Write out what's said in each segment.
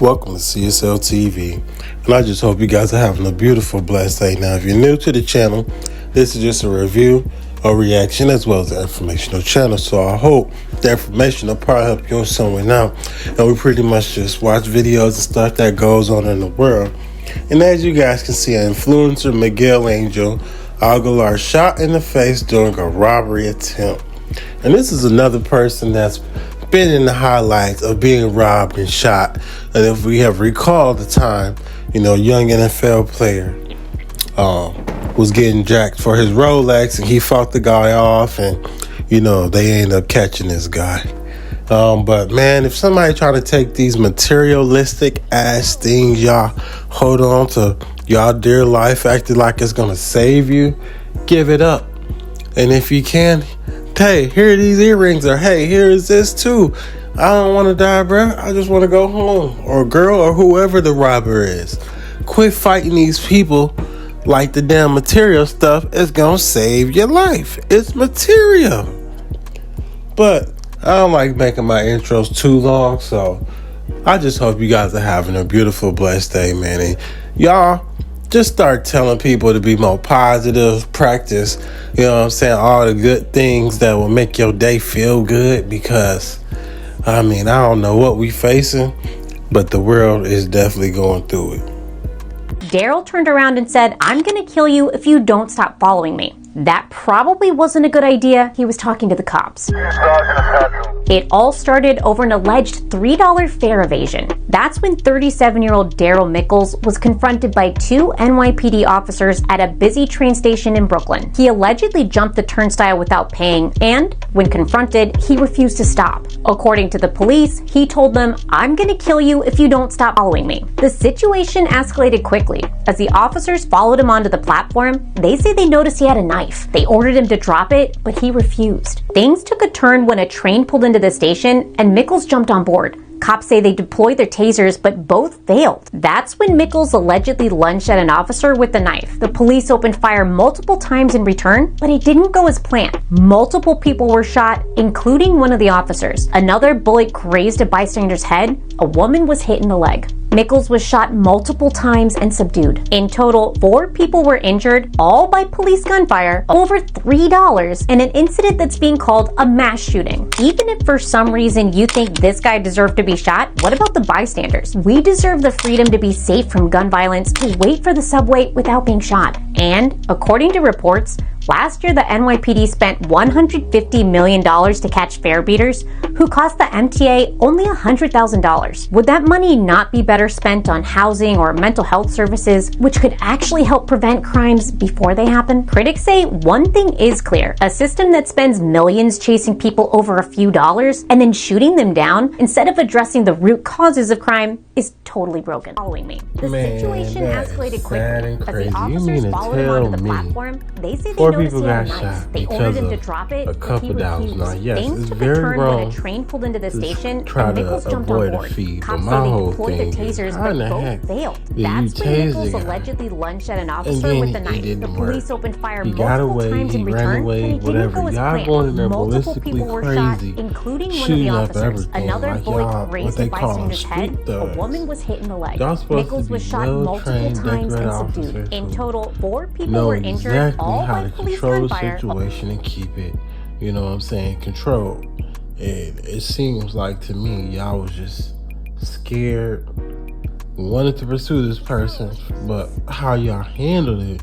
Welcome to CSL TV, and I just hope you guys are having a beautiful, blessed day. Now, if you're new to the channel, this is just a review, a reaction, as well as an informational channel. So I hope the information will probably help you in some way now. And we pretty much just watch videos and stuff that goes on in the world. And as you guys can see, influencer Miguel Angel Aguilar shot in the face during a robbery attempt. And this is another person that's been in the highlights of being robbed and shot. And if we have recalled the time, young NFL player was getting jacked for his Rolex, and he fought the guy off, and they ended up catching this guy. But man, if somebody trying to take these materialistic ass things, y'all hold on to y'all dear life, acting like it's gonna save you, give it up. And if you can, hey, here are these earrings, or hey, here is this too. I don't want to die, bro. I just want to go home. Or girl, or whoever the robber is. Quit fighting these people like the damn material stuff is gonna save your life. It's material. But I don't like making my intros too long, so I just hope you guys are having a beautiful, blessed day, man. And y'all just start telling people to be more positive, practice, all the good things that will make your day feel good, because, I don't know what we facing, but the world is definitely going through it. Daryl turned around and said, "I'm gonna kill you if you don't stop following me." That probably wasn't a good idea. He was talking to the cops. It all started over an alleged $3 fare evasion. That's when 37-year-old Daryl Mickles was confronted by two NYPD officers at a busy train station in Brooklyn. He allegedly jumped the turnstile without paying, and when confronted, he refused to stop. According to the police, he told them, "I'm gonna kill you if you don't stop following me." The situation escalated quickly. As the officers followed him onto the platform, they say they noticed he had a knife. They ordered him to drop it, but he refused. Things took a turn when a train pulled into the station and Mickles jumped on board. Cops say they deployed their tasers, but both failed. That's when Mickles allegedly lunged at an officer with the knife. The police opened fire multiple times in return, but it didn't go as planned. Multiple people were shot, including one of the officers. Another bullet grazed a bystander's head. A woman was hit in the leg. Mickles was shot multiple times and subdued. In total, 4 people were injured, all by police gunfire, over $3, and an incident that's being called a mass shooting. Even if for some reason you think this guy deserved to be shot, what about the bystanders? We deserve the freedom to be safe from gun violence, to wait for the subway without being shot. And, according to reports, last year the NYPD spent $150 million to catch fare beaters who cost the MTA only $100,000. Would that money not be better spent on housing or mental health services, which could actually help prevent crimes before they happen? Critics say one thing is clear: a system that spends millions chasing people over a few dollars and then shooting them down instead of addressing the root causes of crime is totally broken. Following me, the situation escalated quickly. As the officers followed him onto the platform, they say they noticed he had a knife. They ordered him to drop it, but he refused. Things took a turn when a train pulled into the station and Mickles jumped on board. Cops say they deployed their tasers, but both failed. That's when Mickles allegedly lunged at an officer with the knife. The police opened fire multiple times in return, but it didn't go as planned. Multiple people were shot, including one of the officers. Another bullet grazed a bystander's head. A woman was hit in the leg. Mickles was shot multiple times and subdued. In total, 4 people were injured, all by police gunfire. Situation and keep it, controlled. And it seems like to me, y'all was just scared, wanted to pursue this person, but how y'all handled it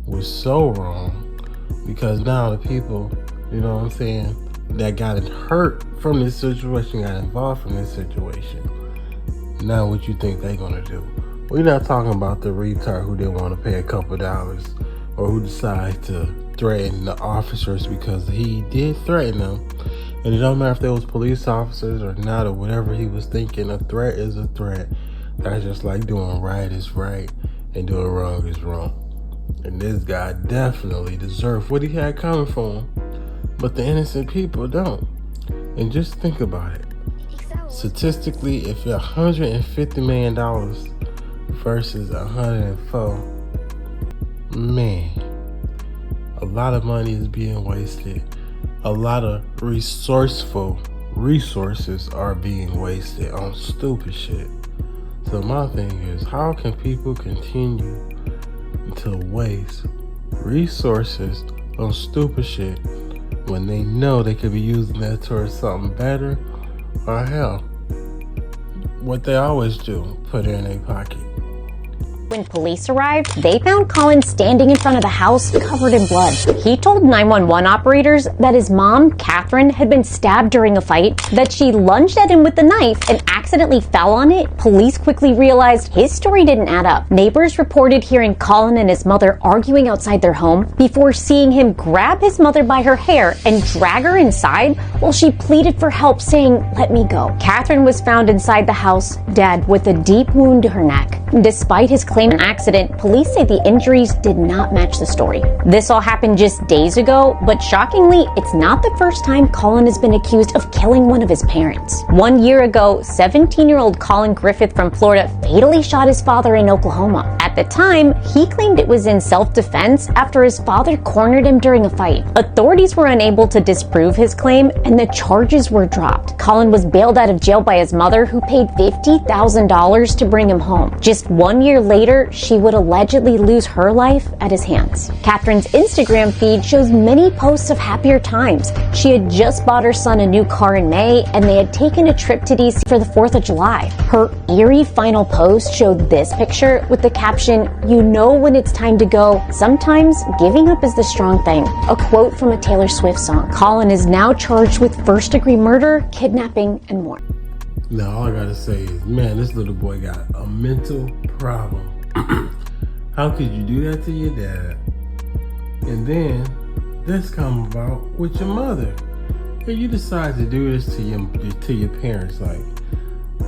was so wrong, because now the people, that got hurt from this situation, got involved from this situation. Now what you think they gonna do? We're not talking about the retard who didn't want to pay a couple dollars, or who decided to threaten the officers, because he did threaten them. And it don't matter if they was police officers or not, or whatever he was thinking. A threat is a threat. That's just like doing right is right and doing wrong is wrong. And this guy definitely deserved what he had coming for him, but the innocent people don't. And just think about it. Statistically, if you're $150 million versus 104, man, a lot of money is being wasted. A lot of resourceful resources are being wasted on stupid shit. So my thing is, how can people continue to waste resources on stupid shit when they know they could be using that towards something better? Or hell, what they always do, put it in their pocket. When police arrived, they found Colin standing in front of the house covered in blood. He told 911 operators that his mom, Catherine, had been stabbed during a fight, that she lunged at him with the knife and accidentally fell on it. Police quickly realized his story didn't add up. Neighbors reported hearing Colin and his mother arguing outside their home before seeing him grab his mother by her hair and drag her inside while she pleaded for help, saying, "Let me go." Catherine was found inside the house, dead, with a deep wound to her neck. Despite his claim of an accident, police say the injuries did not match the story. This all happened just days ago, but shockingly, it's not the first time Colin has been accused of killing one of his parents. 1 year ago, 17-year-old Colin Griffith from Florida fatally shot his father in Oklahoma. At the time, he claimed it was in self-defense after his father cornered him during a fight. Authorities were unable to disprove his claim, and the charges were dropped. Colin was bailed out of jail by his mother, who paid $50,000 to bring him home. Just 1 year later, she would allegedly lose her life at his hands. Catherine's Instagram feed shows many posts of happier times. She had just bought her son a new car in May, and they had taken a trip to DC for the 4th of July. Her eerie final post showed this picture with the caption, "You know when it's time to go. Sometimes giving up is the strong thing." A quote from a Taylor Swift song. Colin is now charged with first-degree murder, kidnapping, and more. Now, all I gotta say is, man, this little boy got a mental problem. How could you do that to your dad? And then this come about with your mother. And you decide to do this to your parents. Like,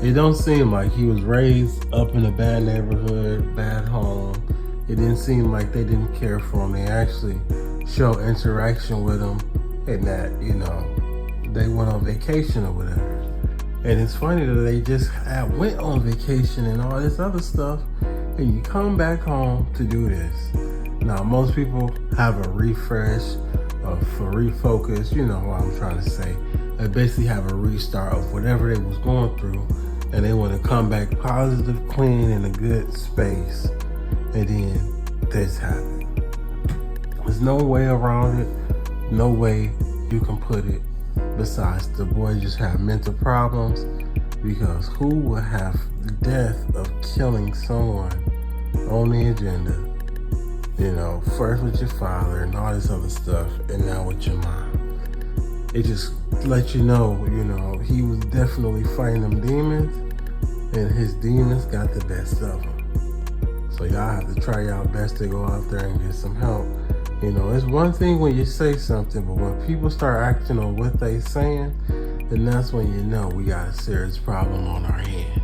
it don't seem like he was raised up in a bad neighborhood, bad home. It didn't seem like they didn't care for him. They actually show interaction with him, and that, you know, they went on vacation or whatever. And it's funny that they just went on vacation and all this other stuff, and you come back home to do this. Now, most people have a refresh, for refocus, you know what I'm trying to say. They basically have a restart of whatever they was going through, and they want to come back positive, clean, in a good space. And then this happened. There's no way around it, no way you can put it. Besides, the boy just had mental problems, because who would have the death of killing someone on the agenda? You know, first with your father and all this other stuff, and now with your mom. It just lets you know, he was definitely fighting them demons, and his demons got the best of him. So y'all have to try your best to go out there and get some help. You know, it's one thing when you say something, but when people start acting on what they saying, then that's when you know we got a serious problem on our hands.